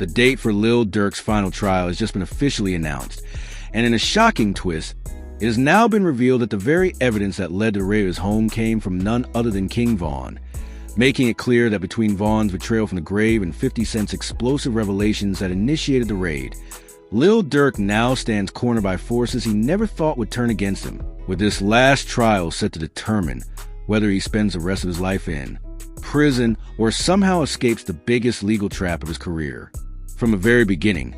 The date for Lil Durk's final trial has just been officially announced, and in a shocking twist, it has now been revealed that the very evidence that led to the raid of his home came from none other than King Von, making it clear that between Von's betrayal from the grave and 50 Cent's explosive revelations that initiated the raid, Lil Durk now stands cornered by forces he never thought would turn against him, with this last trial set to determine whether he spends the rest of his life in prison or somehow escapes the biggest legal trap of his career. From the very beginning,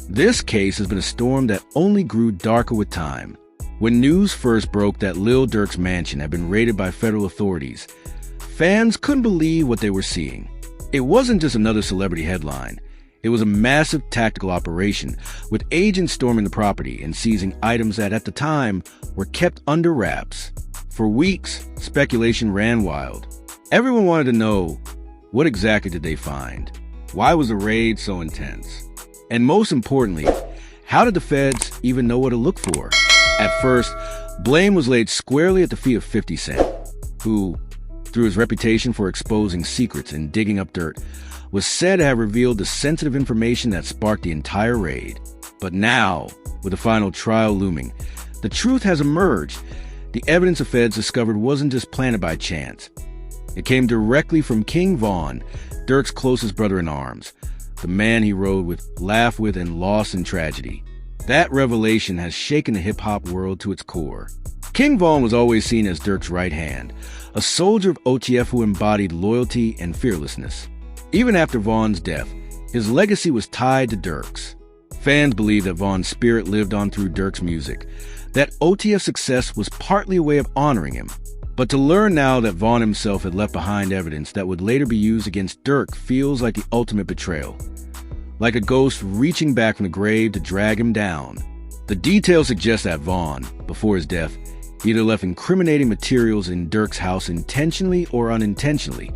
this case has been a storm that only grew darker with time. When news first broke that Lil Durk's mansion had been raided by federal authorities, fans couldn't believe what they were seeing. It wasn't just another celebrity headline. It was a massive tactical operation, with agents storming the property and seizing items that, at the time, were kept under wraps. For weeks, speculation ran wild. Everyone wanted to know, what exactly did they find? Why was the raid so intense? And most importantly, how did the feds even know what to look for? At first, blame was laid squarely at the feet of 50 Cent, who, through his reputation for exposing secrets and digging up dirt, was said to have revealed the sensitive information that sparked the entire raid. But now, with the final trial looming, the truth has emerged. The evidence the feds discovered wasn't just planted by chance. It came directly from King Von, Durk's closest brother-in-arms, the man he rode with, laughed with, and lost in tragedy. That revelation has shaken the hip-hop world to its core. King Von was always seen as Durk's right hand, a soldier of OTF who embodied loyalty and fearlessness. Even after Von's death, his legacy was tied to Durk's. Fans believe that Von's spirit lived on through Durk's music, that OTF's success was partly a way of honoring him. But to learn now that Von himself had left behind evidence that would later be used against Durk feels like the ultimate betrayal. Like a ghost reaching back from the grave to drag him down. The details suggest that Von, before his death, either left incriminating materials in Durk's house intentionally or unintentionally,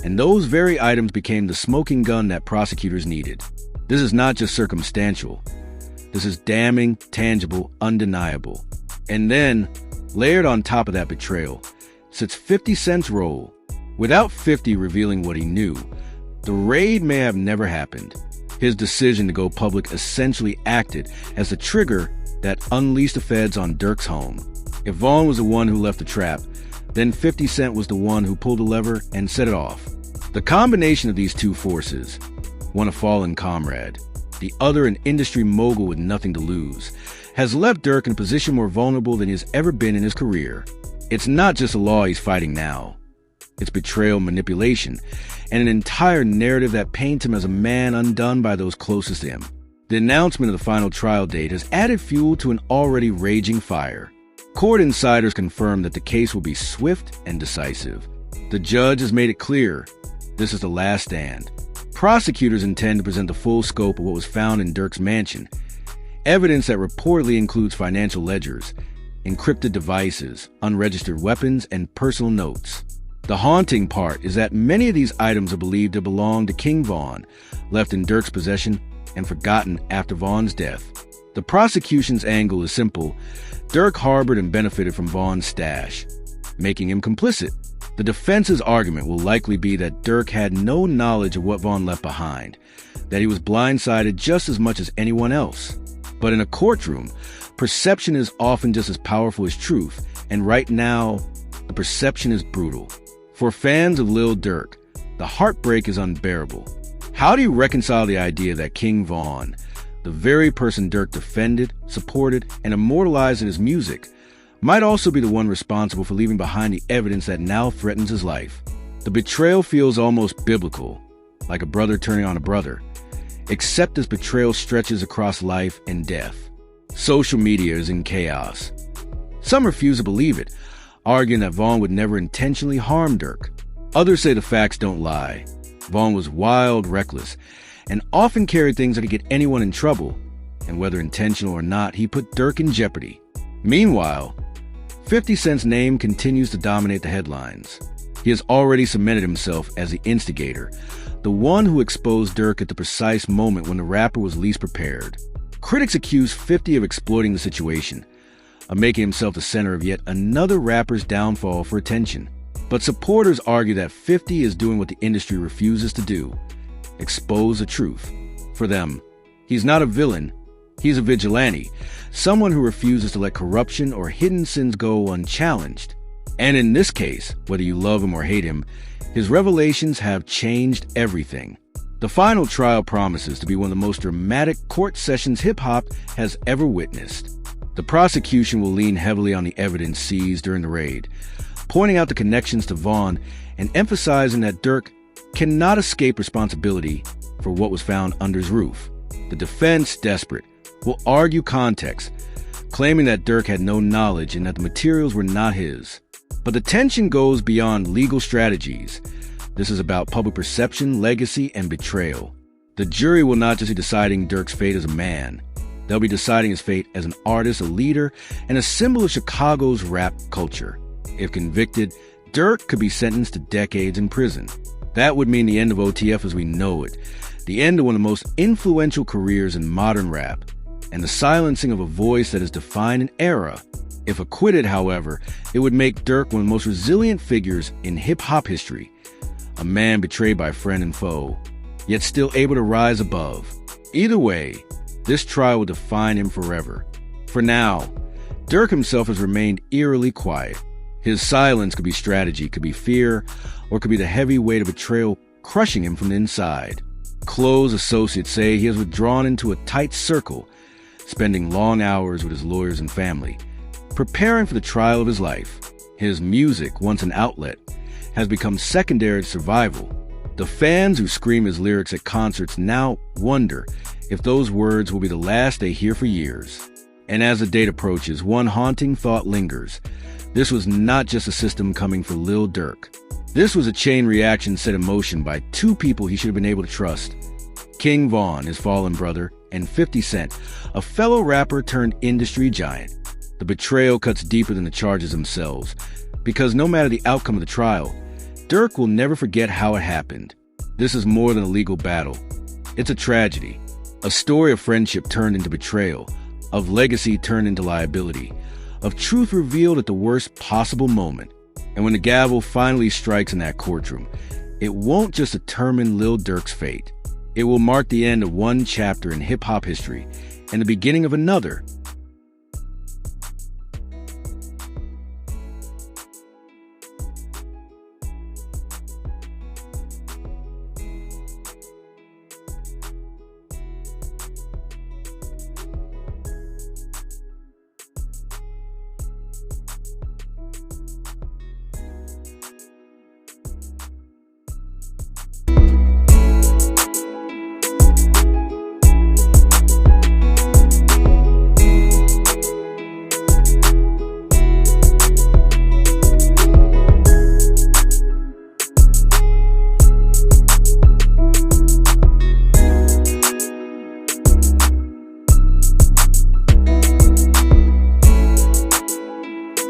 and those very items became the smoking gun that prosecutors needed. This is not just circumstantial. This is damning, tangible, undeniable. And then, layered on top of that betrayal, sits 50 Cent's role. Without 50 revealing what he knew, the raid may have never happened. His decision to go public essentially acted as the trigger that unleashed the feds on Durk's home. If Von was the one who left the trap, then 50 Cent was the one who pulled the lever and set it off. The combination of these two forces, one a fallen comrade, the other an industry mogul with nothing to lose, has left Durk in a position more vulnerable than he has ever been in his career. It's not just the law he's fighting now. It's betrayal, manipulation, and an entire narrative that paints him as a man undone by those closest to him. The announcement of the final trial date has added fuel to an already raging fire. Court insiders confirm that the case will be swift and decisive. The judge has made it clear this is the last stand. Prosecutors intend to present the full scope of what was found in Durk's mansion, evidence that reportedly includes financial ledgers, encrypted devices, unregistered weapons, and personal notes. The haunting part is that many of these items are believed to belong to King Von, left in Durk's possession and forgotten after Von's death. The prosecution's angle is simple. Durk harbored and benefited from Von's stash, making him complicit. The defense's argument will likely be that Durk had no knowledge of what Von left behind, that he was blindsided just as much as anyone else. But in a courtroom, perception is often just as powerful as truth, and right now, the perception is brutal. For fans of Lil Durk, the heartbreak is unbearable. How do you reconcile the idea that King Von, the very person Durk defended, supported, and immortalized in his music, might also be the one responsible for leaving behind the evidence that now threatens his life? The betrayal feels almost biblical, like a brother turning on a brother, except this betrayal stretches across life and death. Social media is in chaos. Some refuse to believe it, arguing that Von would never intentionally harm Durk. Others say the facts don't lie. Von was wild, reckless, and often carried things that could get anyone in trouble, and whether intentional or not, he put Durk in jeopardy. Meanwhile, 50 Cent's name continues to dominate the headlines. He has already cemented himself as the instigator, the one who exposed Durk at the precise moment when the rapper was least prepared. Critics accuse 50 of exploiting the situation, of making himself the center of yet another rapper's downfall for attention. But supporters argue that 50 is doing what the industry refuses to do: expose the truth. For them, he's not a villain, he's a vigilante, someone who refuses to let corruption or hidden sins go unchallenged. And in this case, whether you love him or hate him, his revelations have changed everything. The final trial promises to be one of the most dramatic court sessions hip-hop has ever witnessed. The prosecution will lean heavily on the evidence seized during the raid, pointing out the connections to Vaughn and emphasizing that Durk cannot escape responsibility for what was found under his roof. The defense, desperate, will argue context, claiming that Durk had no knowledge and that the materials were not his. But the tension goes beyond legal strategies. This is about public perception, legacy, and betrayal. The jury will not just be deciding Durk's fate as a man. They'll be deciding his fate as an artist, a leader, and a symbol of Chicago's rap culture. If convicted, Durk could be sentenced to decades in prison. That would mean the end of OTF as we know it, the end of one of the most influential careers in modern rap, and the silencing of a voice that has defined an era. If acquitted, however, it would make Durk one of the most resilient figures in hip-hop history. A man betrayed by friend and foe, yet still able to rise above. Either way, this trial will define him forever. For now, Durk himself has remained eerily quiet. His silence could be strategy, could be fear, or could be the heavy weight of betrayal crushing him from the inside. Close associates say he has withdrawn into a tight circle, spending long hours with his lawyers and family, preparing for the trial of his life. His music, once an outlet, has become secondary to survival. The fans who scream his lyrics at concerts now wonder if those words will be the last they hear for years. And as the date approaches, one haunting thought lingers. This was not just a system coming for Lil Durk. This was a chain reaction set in motion by two people he should have been able to trust. King Von, his fallen brother, and 50 Cent, a fellow rapper turned industry giant. The betrayal cuts deeper than the charges themselves, because no matter the outcome of the trial, Durk will never forget how it happened. This is more than a legal battle. It's a tragedy. A story of friendship turned into betrayal, of legacy turned into liability, of truth revealed at the worst possible moment. And when the gavel finally strikes in that courtroom, it won't just determine Lil Durk's fate. It will mark the end of one chapter in hip-hop history and the beginning of another.